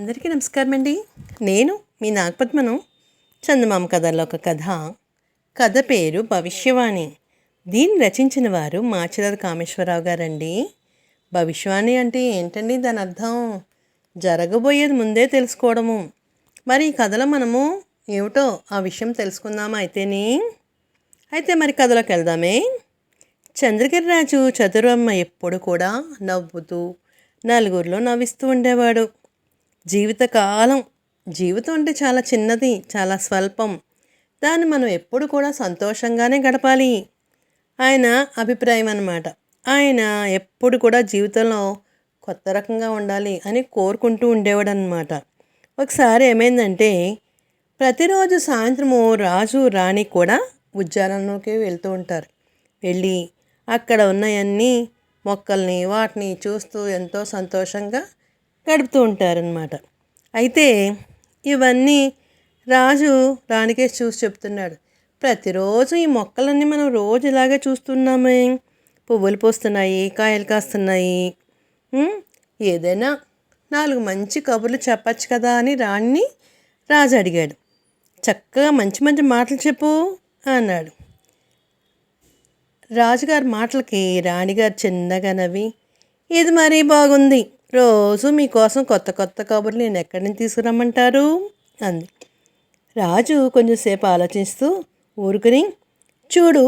అందరికీ నమస్కారం అండి. నేను మీ నాగపద్మను. చందమామ కథల్లో ఒక కథ పేరు భవిష్యవాణి. దీన్ని రచించిన వారు మాచిరాజు కామేశ్వరరావు గారండి. భవిష్యవాణి అంటే ఏంటండి? దాని అర్థం జరగబోయేది ముందే తెలుసుకోవడము. మరి ఈ కథలో మనము ఏమిటో ఆ విషయం తెలుసుకుందామా? అయితే మరి కథలోకి వెళ్దామే. చంద్రగిరిరాజు చతురమ్మ ఎప్పుడు కూడా నవ్వుతూ నలుగురిలో నవ్విస్తూ ఉండేవాడు. జీవితం అంటే చాలా చిన్నది, చాలా స్వల్పం. దాన్ని మనం ఎప్పుడు కూడా సంతోషంగానే గడపాలి ఆయన అభిప్రాయం అన్నమాట. ఆయన ఎప్పుడు కూడా జీవితంలో కొత్త రకంగా ఉండాలి అని కోరుకుంటూ ఉండేవాడు అన్నమాట. ఒకసారి ఏమైందంటే, ప్రతిరోజు సాయంత్రము రాజు రాణి కూడా ఉద్యానంలోకి వెళ్తూ ఉంటారు. వెళ్ళి అక్కడ ఉన్నవన్నీ మొక్కల్ని వాటిని చూస్తూ ఎంతో సంతోషంగా గడుపుతూ ఉంటారనమాట. అయితే ఇవన్నీ రాజు రాణికే చూసి చెప్తున్నాడు. ప్రతిరోజు ఈ మొక్కలన్నీ మనం రోజు ఇలాగే చూస్తున్నామే, పువ్వులు పూస్తున్నాయి, కాయలు కాస్తున్నాయి. ఏదైనా 4 మంచి కబుర్లు చెప్పచ్చు కదా అని రాణిని రాజు అడిగాడు. చక్కగా మంచి మంచి మాటలు చెప్పు అన్నాడు. రాజుగారి మాటలకి రాణిగారు చిన్నగా నవ్వి, ఇది మరీ బాగుంది, రోజు మీకోసం కొత్త కొత్త కబుర్లు నేను ఎక్కడి నుంచి తీసుకురమ్మంటారు అంది. రాజు కొంచెంసేపు ఆలోచిస్తూ ఊరుకుని, చూడు,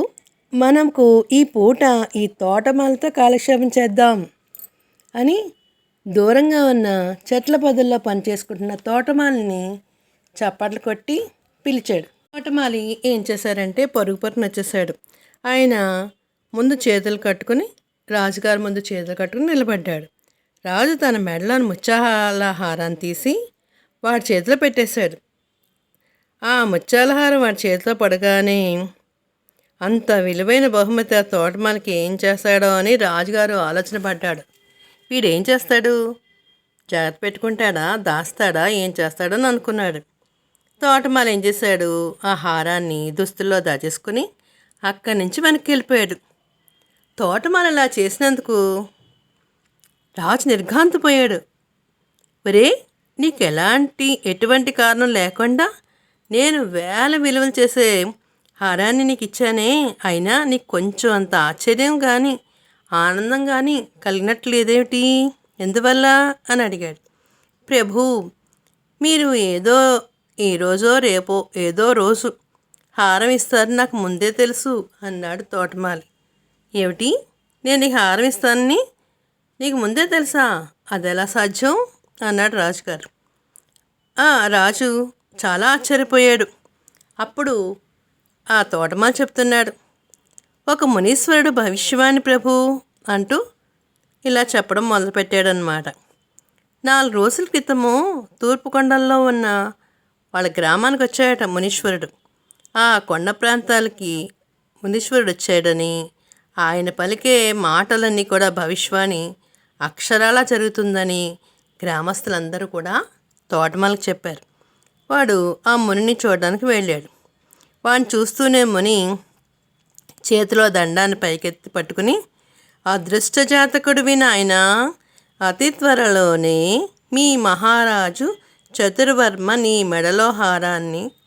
మనకు ఈ పూట ఈ తోటమాలతో కాలక్షేపం చేద్దాం అని దూరంగా ఉన్న చెట్ల పొదల్లో పనిచేసుకుంటున్న తోటమాలిని చప్పట్లు కొట్టి పిలిచాడు. తోటమాలి ఏం చేశారంటే పరుగున వచ్చేసాడు. ఆయన ముందు చేతులు కట్టుకుని, రాజుగారి ముందు చేతులు కట్టుకుని నిలబడ్డాడు. రాజు తన మెడలోని ముత్యాల హారాన్ని తీసి వాడి చేతిలో పెట్టేశాడు. ఆ ముత్యాల హారం వాడి చేతిలో పడగానే అంత విలువైన బహుమతి ఆ తోటమాలకి ఏం చేస్తాడో అని రాజుగారు ఆలోచన పడ్డాడు. వీడేం చేస్తాడు? జాగ్రత్త పెట్టుకుంటాడా, దాస్తాడా, ఏం చేస్తాడో అని అనుకున్నాడు. తోటమాల ఏం చేశాడు? ఆ హారాన్ని దుస్తుల్లో దాచేసుకుని అక్కడి నుంచి వెనక్కి వెళ్ళిపోయాడు. తోటమాల ఇలా చేసినందుకు రాజు నిర్ఘాంతపోయాడు. ఒరే, నీకు ఎటువంటి కారణం లేకుండా నేను వేల విలువలు చేసే హారాన్ని నీకు ఇచ్చానే, అయినా నీకు కొంచెం అంత ఆశ్చర్యం కానీ ఆనందం కానీ కలిగినట్లేదేమిటి? ఎందువల్ల అని అడిగాడు. ప్రభు, మీరు ఏదో ఈరోజో రేపో ఏదో రోజు హారం ఇస్తారని నాకు ముందే తెలుసు అన్నాడు తోటమాలి. ఏమిటి? నేను నీకు హారం ఇస్తానని నీకు ముందే తెలుసా? అదెలా సాధ్యం అన్నాడు రాజుగారు. రాజు చాలా ఆశ్చర్యపోయాడు. అప్పుడు ఆ తోటమాలి చెప్తున్నాడు. ఒక మునీశ్వరుడు భవిష్యవాణి ప్రభు అంటూ ఇలా చెప్పడం మొదలుపెట్టాడనమాట. 4 రోజుల క్రితము తూర్పుకొండల్లో ఉన్న వాళ్ళ గ్రామానికి వచ్చాడట మునీశ్వరుడు. ఆ కొండ ప్రాంతాలకి మునీశ్వరుడు వచ్చాడని, ఆయన పలికే మాటలన్నీ కూడా భవిష్యవాణి అక్షరాలా జరుగుతుందని గ్రామస్తులందరూ కూడా తోటమాలకు చెప్పారు. వాడు ఆ మునిని చూడడానికి వెళ్ళాడు. వాడిని చూస్తూనే ముని చేతిలో దండాన్ని పైకెత్తి పట్టుకుని, అదృష్టజాతకుడివి నాయన, అతి త్వరలోనే మీ మహారాజు చతుర్వర్మ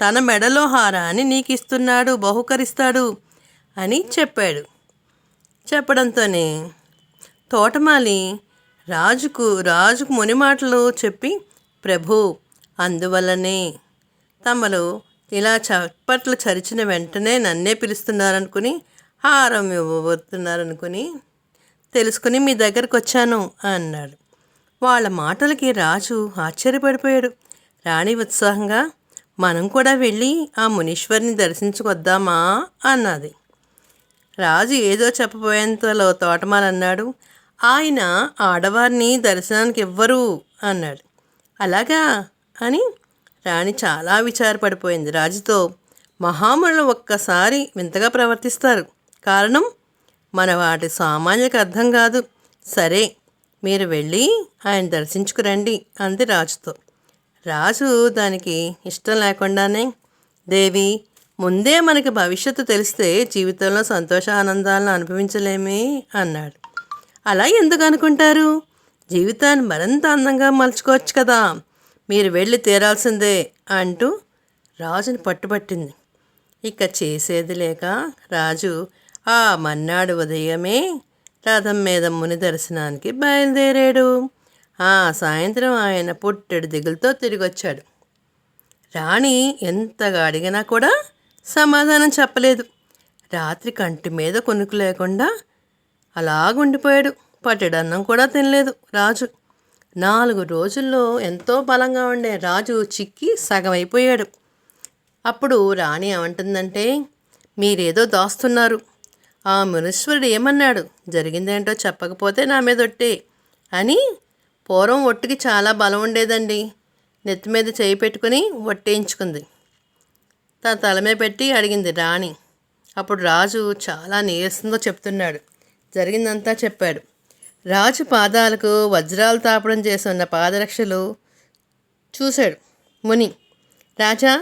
తన మెడలో హారాన్ని నీకు ఇస్తున్నాడు, బహుకరిస్తాడు అని చెప్పాడు. చెప్పడంతోనే తోటమాలి రాజుకు ముని మాటలు చెప్పి, ప్రభు, అందువల్లనే తమరు ఇలా చప్పట్లు చరిచిన వెంటనే నన్నే పిలుస్తున్నారనుకుని, హారం ఇవ్వబోతున్నారనుకుని తెలుసుకుని మీ దగ్గరకు వచ్చాను అన్నాడు. వాళ్ళ మాటలకి రాజు ఆశ్చర్యపడిపోయాడు. రాణి ఉత్సాహంగా, మనం కూడా వెళ్ళి ఆ మునీశ్వరిని దర్శించుకొద్దామా అన్నది. రాజు ఏదో చెప్పబోయేంతలో తోటమాల అన్నాడు, ఆయన ఆడవారిని దర్శనానికి ఇవ్వరు అన్నాడు. అలాగా అని రాణి చాలా విచారపడిపోయింది. రాజుతో, మహామునులు ఒక్కసారి వింతగా ప్రవర్తిస్తారు, కారణం మన వాటి సామాన్యులకు అర్థం కాదు. సరే, మీరు వెళ్ళి ఆయన దర్శించుకురండి అంది రాజుతో. రాజు దానికి ఇష్టం లేకుండానే, దేవి, ముందే మనకి భవిష్యత్తు తెలిస్తే జీవితంలో సంతోష ఆనందాలను అనుభవించలేమే అన్నాడు. అలా ఎందుకు అనుకుంటారు? జీవితాన్ని మరింత అందంగా మలుచుకోవచ్చు కదా. మీరు వెళ్ళి తీరాల్సిందే అంటూ రాజుని పట్టుబట్టింది. ఇక చేసేది లేక రాజు ఆ మన్నాడు ఉదయమే రథం మీద ముని దర్శనానికి బయలుదేరాడు. ఆ సాయంత్రం ఆయన పుట్టెడు దిగులతో తిరిగొచ్చాడు. రాణి ఎంతగా అడిగినా కూడా సమాధానం చెప్పలేదు. రాత్రి కంటి మీద కొనుక్కు లేకుండా అలాగుండిపోయాడు. పట్టెడన్నం కూడా తినలేదు రాజు. 4 రోజుల్లో ఎంతో బలంగా ఉండే రాజు చిక్కి సగం అయిపోయాడు. అప్పుడు రాణి ఏమంటుందంటే, మీరేదో దాస్తున్నారు. ఆ మునీశ్వరుడు ఏమన్నాడు, జరిగిందేంటో చెప్పకపోతే నా మీద ఒట్టే అని. పూర్వం ఒట్టుకి చాలా బలం ఉండేదండి. నెత్తి మీద చేయి పెట్టుకుని ఒట్టేయించుకుంది. తన తల మీద పెట్టి అడిగింది రాణి. అప్పుడు రాజు చాలా నీరసంతో చెప్తున్నాడు. జరిగిందంతా చెప్పాడు. రాజు పాదాలకు వజ్రాలు తాపడం చేసి ఉన్న పాదరక్షలు చూశాడు ముని. రాజా,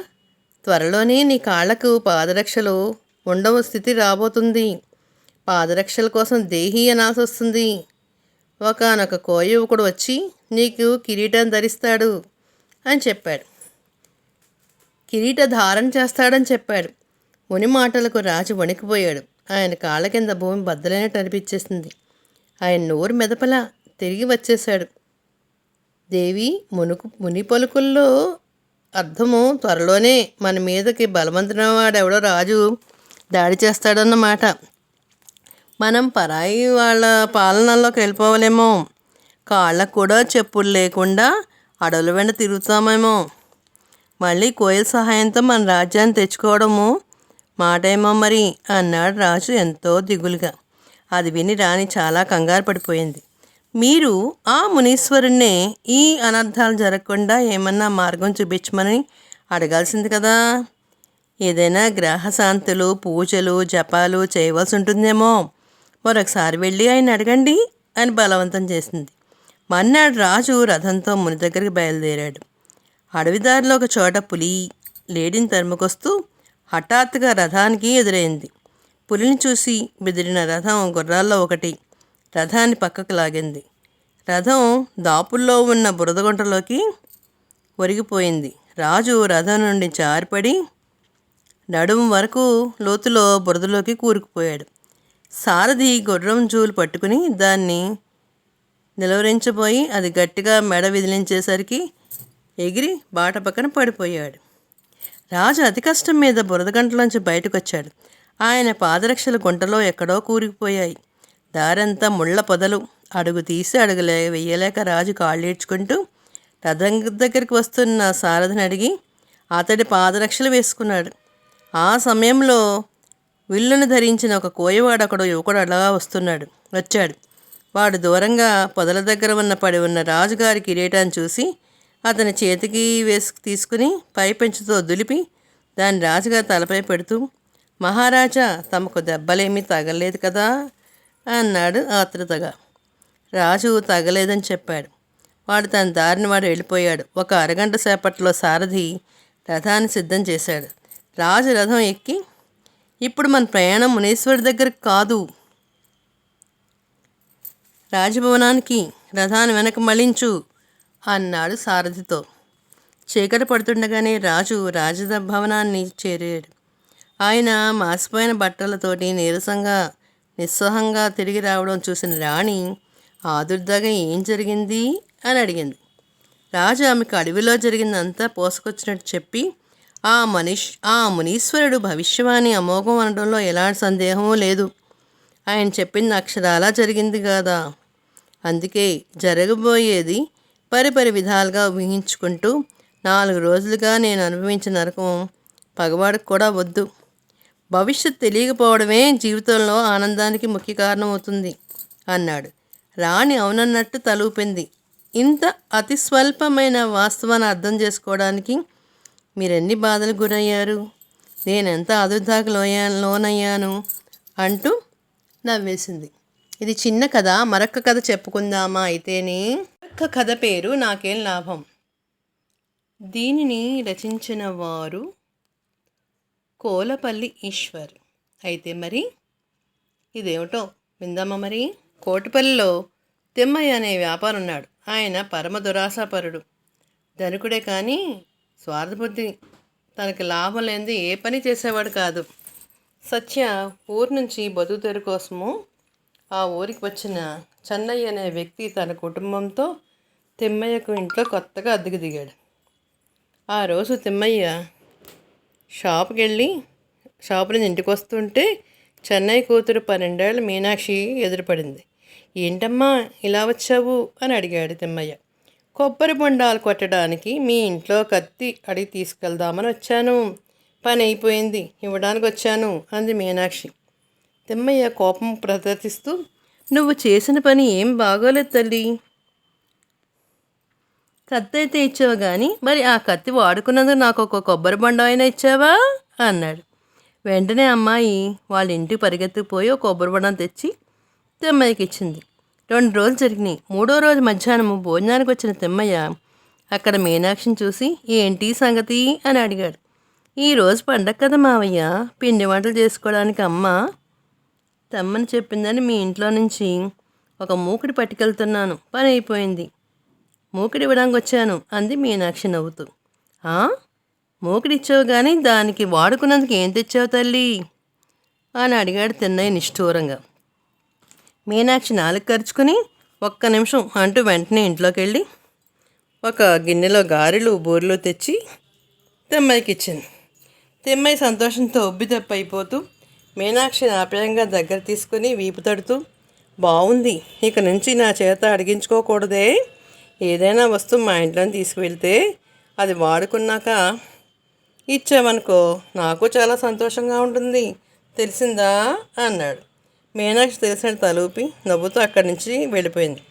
త్వరలోనే నీ కాళ్లకు పాదరక్షలు ఉండవు స్థితి రాబోతుంది. పాదరక్షల కోసం దేహి అనాల్సి వస్తుంది. ఒకానొక కోయువకుడు వచ్చి నీకు కిరీటం ధరిస్తాడు అని చెప్పాడు. కిరీట ధారణ చేస్తాడని చెప్పాడు. ముని మాటలకు రాజు వణికిపోయాడు. ఆయన కాళ్ళ కింద భూమి బద్దలైనట్టు అనిపించేసింది. ఆయన నోరు మెదపలా తిరిగి వచ్చేశాడు. దేవి ముని పలుకుల్లో అర్థము త్వరలోనే మన మీదకి బలవంతున వాడెవడో రాజు దాడి చేస్తాడన్నమాట. మనం పరాయి వాళ్ళ పాలనలోకి వెళ్ళిపోవలేమో. కాళ్ళకు కూడా చెప్పులు లేకుండా అడవుల వెంట తిరుగుతామేమో. మళ్ళీ కోయిల సహాయంతో మన రాజ్యాన్ని తెచ్చుకోవడము మాటేమో మరి అన్నాడు రాజు ఎంతో దిగులుగా. అది విని రాణి చాలా కంగారు పడిపోయింది. మీరు ఆ మునీశ్వరుణ్ణే ఈ అనర్థాలు జరగకుండా ఏమన్నా మార్గం చూపించమని అడగాల్సింది కదా. ఏదైనా గ్రహశాంతులు, పూజలు, జపాలు చేయవలసి ఉంటుందేమో. మరొకసారి వెళ్ళి ఆయన అడగండి అని బలవంతం చేసింది. మర్నాడు రాజు రథంతో ముని దగ్గరికి బయలుదేరాడు. అడవిదారిలో ఒక చోట పులి లేడిని తరుముకొస్తూ హఠాత్తుగా రథానికి ఎదురైంది. పులిని చూసి బెదిరిన రథం గుర్రాల్లో ఒకటి రథాన్ని పక్కకు లాగింది. రథం దాపుల్లో ఉన్న బురదగుంటలోకి ఒరిగిపోయింది. రాజు రథం నుండి జారిపడి నడుము వరకు లోతులో బురదలోకి కూరుకుపోయాడు. సారథి గుర్రం జూలు పట్టుకుని దాన్ని నిలవరించబోయి అది గట్టిగా మెడ విదిలించేసరికి ఎగిరి బాట పక్కన పడిపోయాడు. రాజు అతి కష్టం మీద బురదగంటలోంచి బయటకు వచ్చాడు. ఆయన పాదరక్షల గుంటలో ఎక్కడో కూరుకుపోయాయి. దారంతా ముళ్ళ పొదలు. అడుగు తీసి వెయ్యలేక రాజు కాళ్ళీడ్చుకుంటూ రథం దగ్గరికి వస్తున్న సారథిని అడిగి అతడి పాదరక్షలు వేసుకున్నాడు. ఆ సమయంలో విల్లును ధరించిన ఒక కోయవాడు ఒకడు యువకుడు అలా వచ్చాడు. వాడు దూరంగా పొదల దగ్గర పడి ఉన్న రాజుగారి కిరీటాన్ని చూసి అతని చేతికి తీసుకుని పైపెంచుతో దులిపి దాన్ని రాజుగారి తలపై పెడుతూ, మహారాజా, తమకు దెబ్బలేమీ తగలేదు కదా అన్నాడు ఆతృతగా. రాజు తగలేదని చెప్పాడు. వాడు తన దారిని వాడు వెళ్ళిపోయాడు. ఒక అరగంట సేపట్లో సారథి రథాన్ని సిద్ధం చేశాడు. రాజు రథం ఎక్కి, ఇప్పుడు మన ప్రయాణం మునీశ్వరుడి దగ్గరకు కాదు, రాజభవనానికి రథాన్ని వెనక మళ్ళించు అన్నాడు సారథితో. చీకటి పడుతుండగానే రాజు రాజభవనాన్ని చేరాడు. ఆయన మాసిపోయిన బట్టలతోటి నీరసంగా నిస్సహంగా తిరిగి రావడం చూసిన రాణి ఆదుర్దాగా ఏం జరిగింది అని అడిగింది. రాజు ఆమెకు అడవిలో జరిగిందంతా పోసుకొచ్చినట్టు చెప్పి, ఆ మునీశ్వరుడు భవిష్యవాణి అమోఘం అనడంలో ఎలాంటి సందేహమూ లేదు. ఆయన చెప్పింది అక్షరాలా జరిగింది కదా. అందుకే జరగబోయేది పరిపరి విధాలుగా ఊహించుకుంటూ 4 రోజులుగా నేను అనుభవించిన నరకం పగవాడికి కూడా వద్దు. భవిష్యత్తు తెలియకపోవడమే జీవితంలో ఆనందానికి ముఖ్య కారణం అవుతుంది అన్నాడు. రాణి అవునన్నట్టు తలూపింది. ఇంత అతి స్వల్పమైన వాస్తవాన్ని అర్థం చేసుకోవడానికి మీరెన్ని బాధలకు గురయ్యారు, నేనెంత ఆదుర్దాకు లోనయ్యాను అంటూ నవ్వేసింది. ఇది చిన్న కథ. మరొక కథ చెప్పుకుందామా అయితేనే. మరొక కథ పేరు నాకేం లాభం. దీనిని రచించిన వారు కోలపల్లి ఈశ్వర్. అయితే మరి ఇదేమిటో విందామా మరి. కోటిపల్లిలో తిమ్మయ్య అనే వ్యాపారం ఉన్నాడు. ఆయన పరమ దురాశాపరుడు. ధనికుడే కానీ స్వార్థబుద్ధి, తనకి లాభం లేనిది ఏ పని చేసేవాడు కాదు. సత్య ఊరు నుంచి బతుకు తెరు కోసము ఆ ఊరికి వచ్చిన చెన్నయ్య అనే వ్యక్తి తన కుటుంబంతో తిమ్మయ్యకు ఇంట్లో కొత్తగా అద్దెకు దిగాడు. ఆ రోజు తిమ్మయ్య షాపుకి నుంచి ఇంటికి వస్తుంటే చెన్నయ్య కూతురు 12 ఏళ్ళ మీనాక్షి ఎదురుపడింది. ఏంటమ్మా ఇలా వచ్చావు అని అడిగాడు తిమ్మయ్య. కొబ్బరి బొండాలు కొట్టడానికి మీ ఇంట్లో కత్తి అడిగి తీసుకెళ్దామని వచ్చాను, పని అయిపోయింది, ఇవ్వడానికి వచ్చాను అంది మీనాక్షి. తిమ్మయ్య కోపం ప్రదర్శిస్తూ, నువ్వు చేసిన పని ఏం బాగోలేదు తల్లి, కత్తి అయితే ఇచ్చావు కానీ మరి ఆ కత్తి వాడుకున్నందుకు నాకు ఒక కొబ్బరి బొండ అయినా ఇచ్చావా అన్నాడు. వెంటనే అమ్మాయి వాళ్ళ ఇంటికి పరిగెత్తుకుపోయి ఒక కొబ్బరి బొండం తెచ్చి తిమ్మయ్యకి ఇచ్చింది. 2 రోజులు జరిగినాయి. 3వ రోజు మధ్యాహ్నము భోజనానికి వచ్చిన తిమ్మయ్య అక్కడ మీనాక్షిని చూసి ఏంటి సంగతి అని అడిగాడు. ఈరోజు పండగ కదా మావయ్య, పిండి వంటలు చేసుకోవడానికి అమ్మ తెమ్మని చెప్పిందని మీ ఇంట్లో నుంచి ఒక మూకుడి పట్టుకెళ్తున్నాను, పని అయిపోయింది, మూకుడి ఇవ్వడానికి వచ్చాను అంది మీనాక్షి నవ్వుతూ. మూకుడి ఇచ్చావు కానీ దానికి వాడుకున్నందుకు ఏం తెచ్చావు తల్లి అని అడిగాడు తిన్నయ్య నిష్ఠూరంగా. మీనాక్షి నాలుగు ఖర్చుకుని ఒక్క నిమిషం అంటూ వెంటనే ఇంట్లోకి వెళ్ళి ఒక గిన్నెలో గారెలు బూరెలు తెచ్చి తిమ్మయ్యకి ఇచ్చింది. తిమ్మయ్య సంతోషంతో ఉబ్బితప్పైపోతూ మీనాక్షిని ఆప్యాయంగా దగ్గర తీసుకుని వీపు తడుతూ, బాగుంది, ఇక నుంచి నా చేత అడిగించుకోకూడదే, ఏదైనా వస్తువు మా ఇంట్లోని తీసుకువెళ్తే అది వాడుకున్నాక ఇచ్చామనుకో నాకు చాలా సంతోషంగా ఉంటుంది, తెలిసిందా అన్నాడు. మీనాక్షి తెలిసిన తలూపి నవ్వుతూ అక్కడి నుంచి వెళ్ళిపోయింది.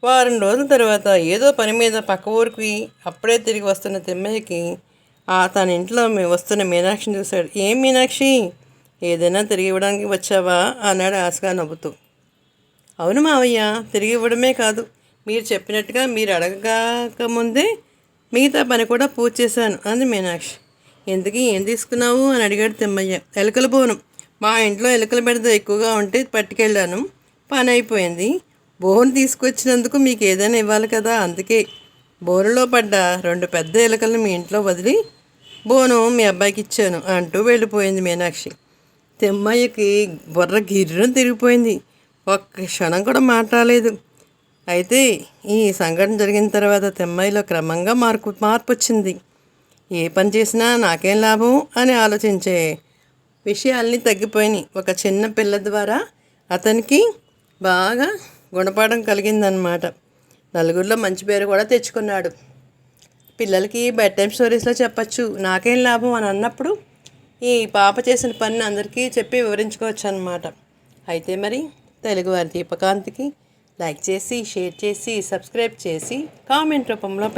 వారం రోజుల తర్వాత ఏదో పని మీద పక్క ఊరికి అప్పుడే తిరిగి వస్తున్న తిమ్మయ్యకి తన ఇంట్లో వస్తున్న మీనాక్షిని చూశాడు. ఏం మీనాక్షి, ఏదైనా తిరిగి ఇవ్వడానికి వచ్చావా అన్నాడు ఆశగా నవ్వుతూ. అవును మావయ్య, తిరిగి ఇవ్వడమే కాదు, మీరు చెప్పినట్టుగా మీరు అడగక ముందే మిగతా పని కూడా పూర్తి చేశాను అంది మీనాక్షి. ఎందుకు ఏం తీసుకున్నావు అని అడిగాడు తిమ్మయ్య. ఎలుకల బోనం, మా ఇంట్లో ఎలుకల బెడద ఎక్కువగా ఉంటే పట్టుకెళ్ళాను, పని అయిపోయింది, బోన్ తీసుకొచ్చినందుకు మీకు ఏదైనా ఇవ్వాలి కదా, అందుకే బోనులో పడ్డ 2 పెద్ద ఎలుకలను మీ ఇంట్లో వదిలి బోను మీ అబ్బాయికి ఇచ్చాను అంటూ వెళ్ళిపోయింది మీనాక్షి. తిమ్మయ్యకి బుర్ర గిర్రం తిరిగిపోయింది. ఒక్క క్షణం కూడా మాట్లాడలేదు. అయితే ఈ సంఘటన జరిగిన తర్వాత తిమ్మయ్యలో క్రమంగా మార్పు వచ్చింది. ఏ పని చేసినా నాకేం లాభం అని ఆలోచించే విషయాల్ని తగ్గిపోయినాయి. ఒక చిన్న పిల్ల ద్వారా అతనికి బాగా గుణపాఠం కలిగిందనమాట. నలుగురిలో మంచి పేరు కూడా తెచ్చుకున్నాడు. పిల్లలకి బెడ్ టైమ్ స్టోరీస్లో చెప్పచ్చు నాకేం లాభం అని అన్నప్పుడు ఈ పాప చేసిన పనిని అందరికీ చెప్పి వివరించుకోవచ్చు అన్నమాట. అయితే మరి తెలుగువారి దీపకాంతికి లైక్ చేసి, షేర్ చేసి, సబ్స్క్రైబ్ చేసి, కామెంట్ రూపంలో